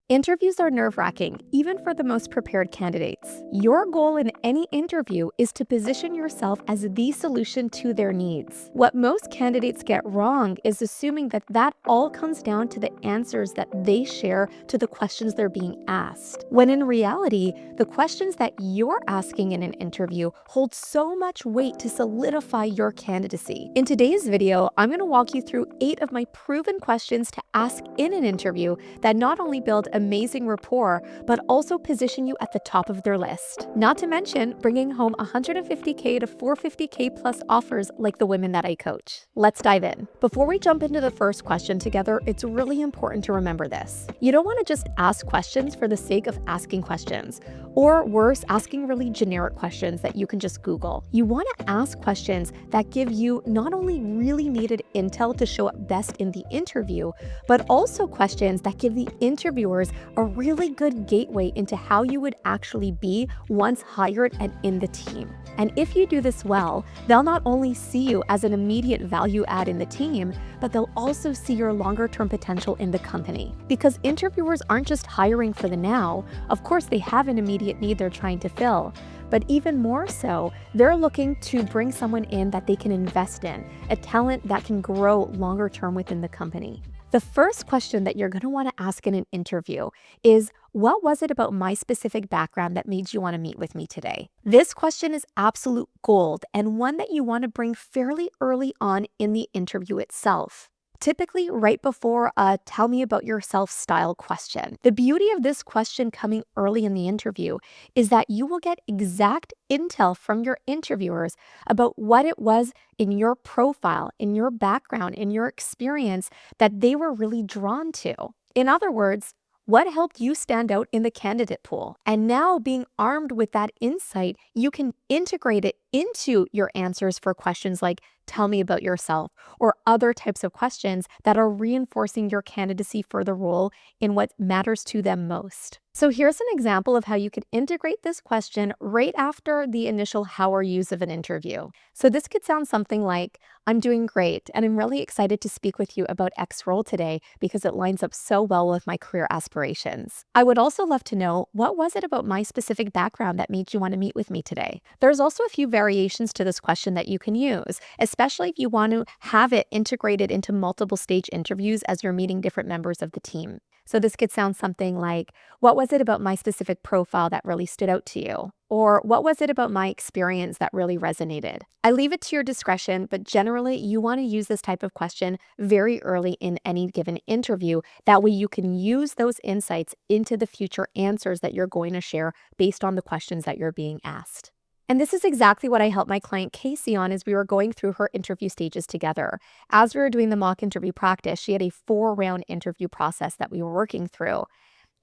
Interviews are nerve-wracking, even for the most prepared candidates. Your goal in any interview is to position yourself as the solution to their needs. What most candidates get wrong is assuming that that all comes down to the answers that they share to the questions they're being asked. When in reality, the questions that you're asking in an interview hold so much weight to solidify your candidacy. In today's video, I'm going to walk you through 8 of my proven questions to ask in an interview that not only build amazing rapport, but also position you at the top of their list. Not to mention bringing home $150K to $450K plus offers like the women that I coach. Let's dive in. Before we jump into the first question together, it's really important to remember this. You don't want to just ask questions for the sake of asking questions, or worse, asking really generic questions that you can just Google. You want to ask questions that give you not only really needed intel to show up best in the interview, but also questions that give the interviewers a really good gateway into how you would actually be once hired and in the team. And if you do this well, they'll not only see you as an immediate value add in the team, but they'll also see your longer-term potential in the company. Because interviewers aren't just hiring for the now. Of course, they have an immediate need they're trying to fill, but even more so, they're looking to bring someone in that they can invest in, a talent that can grow longer term within the company. The first question that you're going to want to ask in an interview is, what was it about my specific background that made you want to meet with me today? This question is absolute gold and one that you want to bring fairly early on in the interview itself. Typically right before a tell me about yourself style question. The beauty of this question coming early in the interview is that you will get exact intel from your interviewers about what it was in your profile, in your background, in your experience that they were really drawn to. In other words, what helped you stand out in the candidate pool? And now, being armed with that insight, you can integrate it into your answers for questions like, tell me about yourself, or other types of questions that are reinforcing your candidacy for the role in what matters to them most. So here's an example of how you could integrate this question right after the initial how are yous of an interview. So this could sound something like, I'm doing great, and I'm really excited to speak with you about X role today because it lines up so well with my career aspirations. I would also love to know, what was it about my specific background that made you want to meet with me today? There's also a few variations to this question that you can use, especially if you want to have it integrated into multiple stage interviews as you're meeting different members of the team. So this could sound something like, what was it about my specific profile that really stood out to you? Or what was it about my experience that really resonated? I leave it to your discretion, but generally you want to use this type of question very early in any given interview. That way you can use those insights into the future answers that you're going to share based on the questions that you're being asked. And this is exactly what I helped my client Casey on as we were going through her interview stages together. As we were doing the mock interview practice, she had a 4-round interview process that we were working through.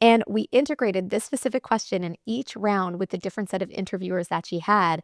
And we integrated this specific question in each round with the different set of interviewers that she had.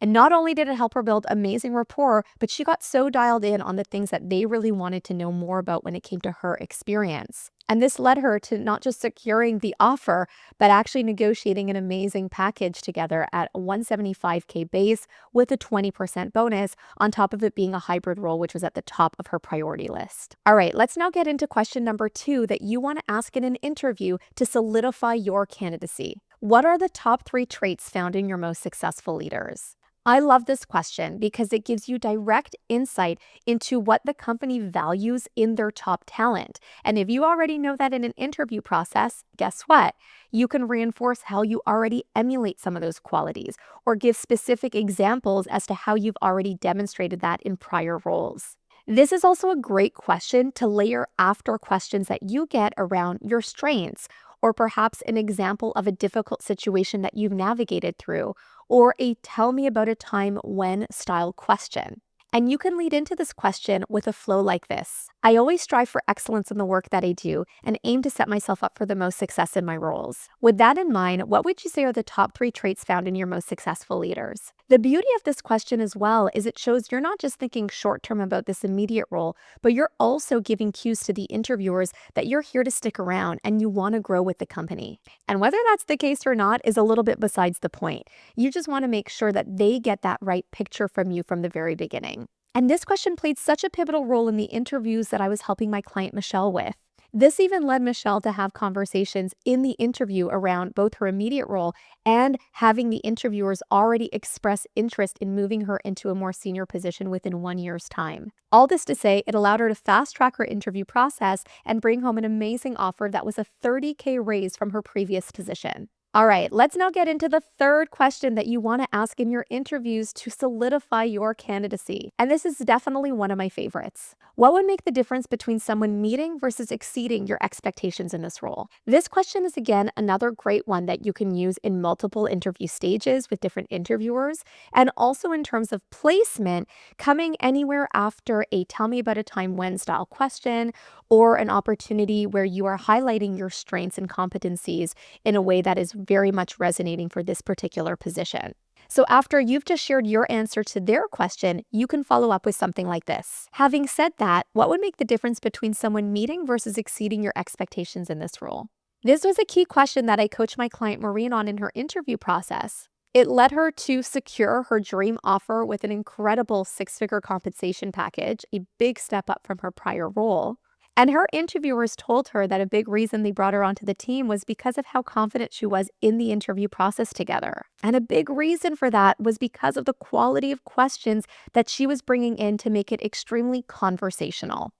And not only did it help her build amazing rapport, but she got so dialed in on the things that they really wanted to know more about when it came to her experience. And this led her to not just securing the offer, but actually negotiating an amazing package together at a $175K base with a 20% bonus, on top of it being a hybrid role, which was at the top of her priority list. All right, let's now get into question number 2 that you want to ask in an interview to solidify your candidacy. What are the top 3 traits found in your most successful leaders? I love this question because it gives you direct insight into what the company values in their top talent. And if you already know that in an interview process, guess what? You can reinforce how you already emulate some of those qualities, or give specific examples as to how you've already demonstrated that in prior roles. This is also a great question to layer after questions that you get around your strengths, or perhaps an example of a difficult situation that you've navigated through, or a tell me about a time when style question. And you can lead into this question with a flow like this. I always strive for excellence in the work that I do and aim to set myself up for the most success in my roles. With that in mind, what would you say are the top 3 traits found in your most successful leaders? The beauty of this question as well is it shows you're not just thinking short-term about this immediate role, but you're also giving cues to the interviewers that you're here to stick around and you want to grow with the company. And whether that's the case or not is a little bit besides the point. You just want to make sure that they get that right picture from you from the very beginning. And this question played such a pivotal role in the interviews that I was helping my client Michelle with. This even led Michelle to have conversations in the interview around both her immediate role and having the interviewers already express interest in moving her into a more senior position within 1 year's time. All this to say, it allowed her to fast track her interview process and bring home an amazing offer that was a $30K raise from her previous position. All right, let's now get into the third question that you want to ask in your interviews to solidify your candidacy. And this is definitely one of my favorites. What would make the difference between someone meeting versus exceeding your expectations in this role? This question is, again, another great one that you can use in multiple interview stages with different interviewers, and also in terms of placement, coming anywhere after a tell me about a time when style question or an opportunity where you are highlighting your strengths and competencies in a way that is very much resonating for this particular position. So after you've just shared your answer to their question, you can follow up with something like this. Having said that, what would make the difference between someone meeting versus exceeding your expectations in this role? This was a key question that I coached my client Maureen on in her interview process. It led her to secure her dream offer with an incredible 6-figure compensation package, a big step up from her prior role. And her interviewers told her that a big reason they brought her onto the team was because of how confident she was in the interview process together. And a big reason for that was because of the quality of questions that she was bringing in to make it extremely conversational.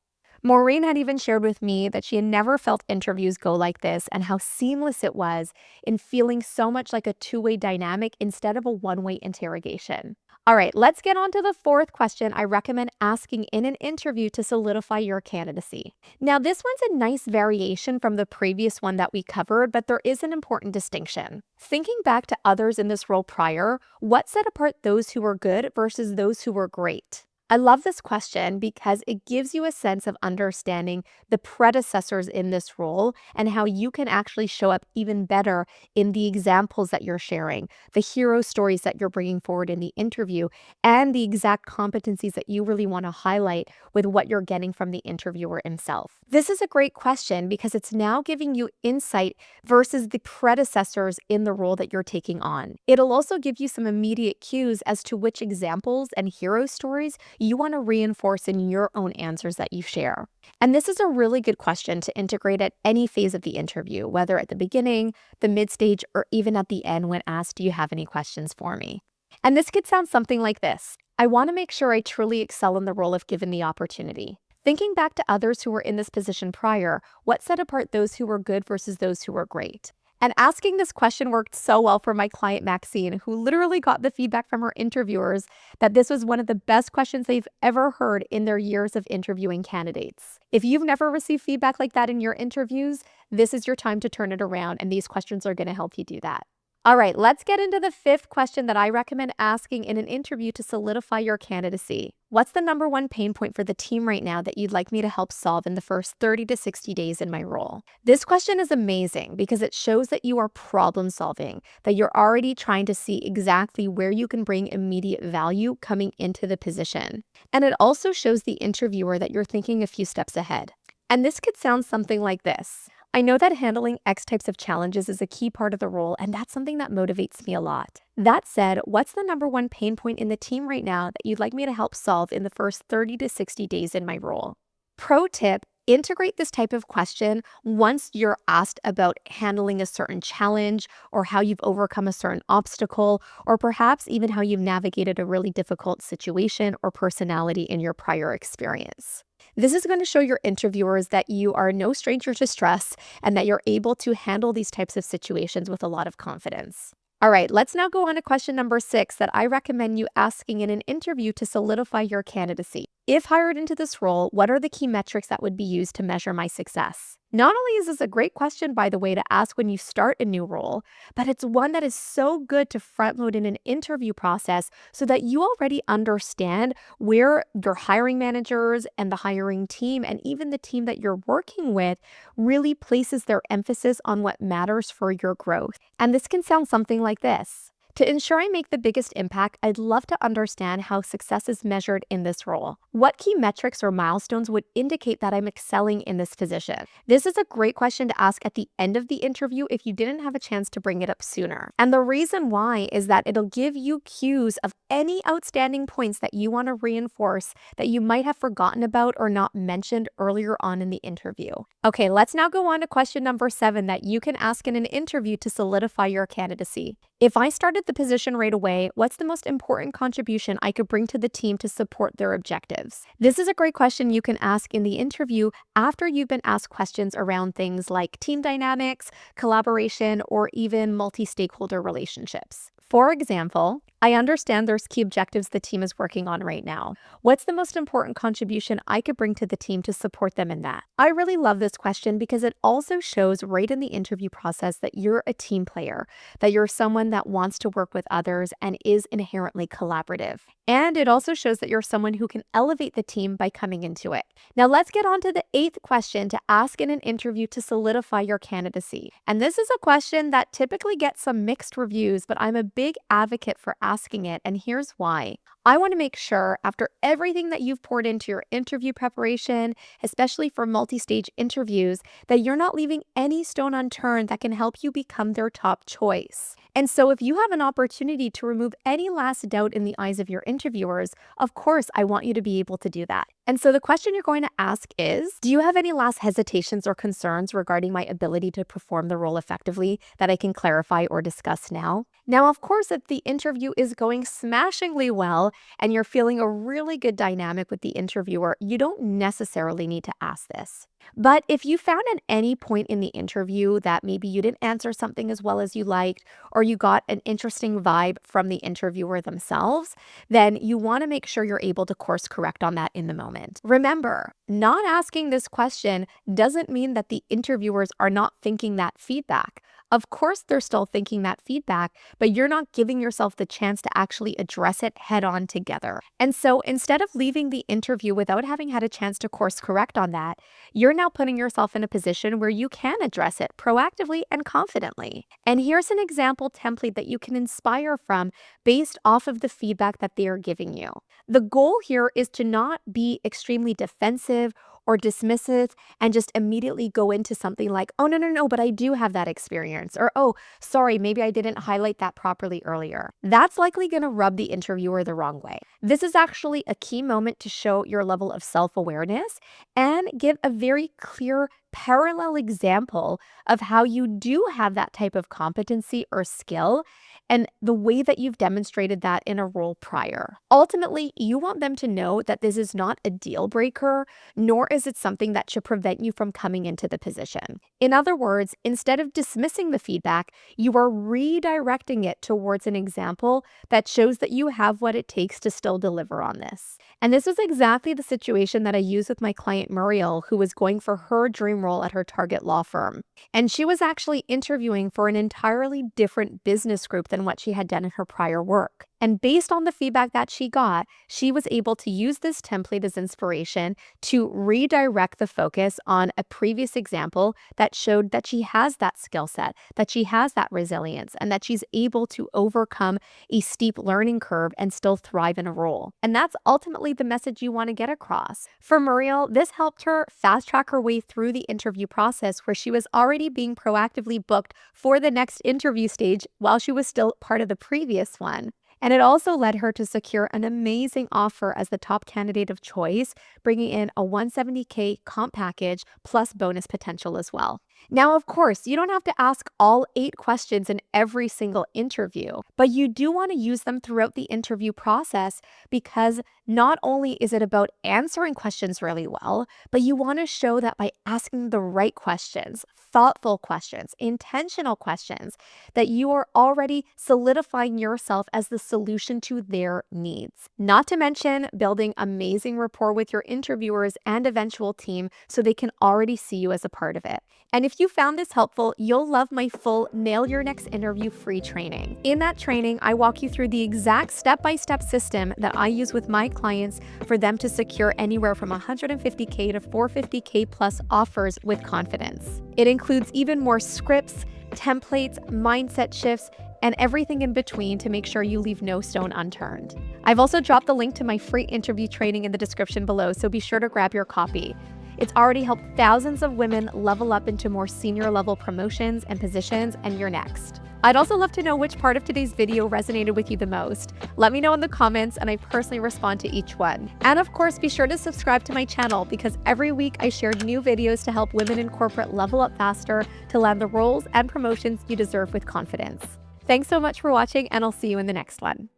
Maureen had even shared with me that she had never felt interviews go like this and how seamless it was in feeling so much like a two-way dynamic instead of a one-way interrogation. All right, let's get on to the fourth question I recommend asking in an interview to solidify your candidacy. Now, this one's a nice variation from the previous one that we covered, but there is an important distinction. Thinking back to others in this role prior, what set apart those who were good versus those who were great? I love this question because it gives you a sense of understanding the predecessors in this role and how you can actually show up even better in the examples that you're sharing, the hero stories that you're bringing forward in the interview, and the exact competencies that you really want to highlight with what you're getting from the interviewer himself. This is a great question because it's now giving you insight versus the predecessors in the role that you're taking on. It'll also give you some immediate cues as to which examples and hero stories you want to reinforce in your own answers that you share. And this is a really good question to integrate at any phase of the interview, whether at the beginning, the mid-stage, or even at the end when asked, do you have any questions for me? And this could sound something like this. I want to make sure I truly excel in the role if given the opportunity. Thinking back to others who were in this position prior, what set apart those who were good versus those who were great? And asking this question worked so well for my client Maxine, who literally got the feedback from her interviewers that this was one of the best questions they've ever heard in their years of interviewing candidates. If you've never received feedback like that in your interviews, this is your time to turn it around, and these questions are going to help you do that. All right, let's get into the fifth question that I recommend asking in an interview to solidify your candidacy. What's the number one pain point for the team right now that you'd like me to help solve in the first 30 to 60 days in my role? This question is amazing because it shows that you are problem solving, that you're already trying to see exactly where you can bring immediate value coming into the position. And it also shows the interviewer that you're thinking a few steps ahead. And this could sound something like this. I know that handling X types of challenges is a key part of the role, and that's something that motivates me a lot. That said, what's the number one pain point in the team right now that you'd like me to help solve in the first 30 to 60 days in my role? Pro tip, integrate this type of question once you're asked about handling a certain challenge or how you've overcome a certain obstacle, or perhaps even how you've navigated a really difficult situation or personality in your prior experience. This is going to show your interviewers that you are no stranger to stress and that you're able to handle these types of situations with a lot of confidence. All right, let's now go on to question number 6 that I recommend you asking in an interview to solidify your candidacy. If hired into this role, what are the key metrics that would be used to measure my success? Not only is this a great question, by the way, to ask when you start a new role, but it's one that is so good to front load in an interview process so that you already understand where your hiring managers and the hiring team and even the team that you're working with really places their emphasis on what matters for your growth. And this can sound something like this. To ensure I make the biggest impact, I'd love to understand how success is measured in this role. What key metrics or milestones would indicate that I'm excelling in this position? This is a great question to ask at the end of the interview if you didn't have a chance to bring it up sooner. And the reason why is that it'll give you cues of any outstanding points that you want to reinforce that you might have forgotten about or not mentioned earlier on in the interview. Okay, let's now go on to question number 7 that you can ask in an interview to solidify your candidacy. If I started the position right away, what's the most important contribution I could bring to the team to support their objectives? This is a great question you can ask in the interview after you've been asked questions around things like team dynamics, collaboration, or even multi-stakeholder relationships. For example, I understand there's key objectives the team is working on right now. What's the most important contribution I could bring to the team to support them in that? I really love this question because it also shows right in the interview process that you're a team player, that you're someone that wants to work with others and is inherently collaborative. And it also shows that you're someone who can elevate the team by coming into it. Now let's get on to the 8th question to ask in an interview to solidify your candidacy. And this is a question that typically gets some mixed reviews, but I'm a big advocate for asking it, and here's why. I want to make sure after everything that you've poured into your interview preparation, especially for multi-stage interviews, that you're not leaving any stone unturned that can help you become their top choice. And so if you have an opportunity to remove any last doubt in the eyes of your interviewers, of course, I want you to be able to do that. And so the question you're going to ask is, do you have any last hesitations or concerns regarding my ability to perform the role effectively that I can clarify or discuss now? Now, of course, if the interview is going smashingly well and you're feeling a really good dynamic with the interviewer, you don't necessarily need to ask this. But if you found at any point in the interview that maybe you didn't answer something as well as you liked, or you got an interesting vibe from the interviewer themselves, then you want to make sure you're able to course correct on that in the moment. Remember, not asking this question doesn't mean that the interviewers are not thinking that feedback. Of course, they're still thinking that feedback, but you're not giving yourself the chance to actually address it head on together. And so instead of leaving the interview without having had a chance to course correct on that, you're now putting yourself in a position where you can address it proactively and confidently. And here's an example template that you can inspire from based off of the feedback that they are giving you. The goal here is to not be extremely defensive or dismissive and just immediately go into something like, oh, no, but I do have that experience. Or, oh, sorry, maybe I didn't highlight that properly earlier. That's likely going to rub the interviewer the wrong way. This is actually a key moment to show your level of self-awareness and give a very clear parallel example of how you do have that type of competency or skill and the way that you've demonstrated that in a role prior. Ultimately, you want them to know that this is not a deal breaker, nor is it something that should prevent you from coming into the position. In other words, instead of dismissing the feedback, you are redirecting it towards an example that shows that you have what it takes to still deliver on this. And this was exactly the situation that I used with my client Muriel, who was going for her dream role at her target law firm. And she was actually interviewing for an entirely different business group than what she had done in her prior work. And based on the feedback that she got, she was able to use this template as inspiration to redirect the focus on a previous example that showed that she has that skill set, that she has that resilience, and that she's able to overcome a steep learning curve and still thrive in a role. And that's ultimately the message you want to get across. For Muriel, this helped her fast track her way through the interview process where she was already being proactively booked for the next interview stage while she was still part of the previous one. And it also led her to secure an amazing offer as the top candidate of choice, bringing in a $170K comp package plus bonus potential as well. Now, of course, you don't have to ask all 8 questions in every single interview, but you do want to use them throughout the interview process because not only is it about answering questions really well, but you want to show that by asking the right questions, thoughtful questions, intentional questions, that you are already solidifying yourself as the solution to their needs. Not to mention building amazing rapport with your interviewers and eventual team so they can already see you as a part of it. And if you found this helpful, you'll love my full Nail Your Next Interview free training. In that training, I walk you through the exact step-by-step system that I use with my clients for them to secure anywhere from $150K to $450K plus offers with confidence. It includes even more scripts, templates, mindset shifts, and everything in between to make sure you leave no stone unturned. I've also dropped the link to my free interview training in the description below, so be sure to grab your copy. It's already helped thousands of women level up into more senior level promotions and positions, and you're next. I'd also love to know which part of today's video resonated with you the most. Let me know in the comments, and I personally respond to each one. And of course, be sure to subscribe to my channel because every week I share new videos to help women in corporate level up faster to land the roles and promotions you deserve with confidence. Thanks so much for watching, and I'll see you in the next one.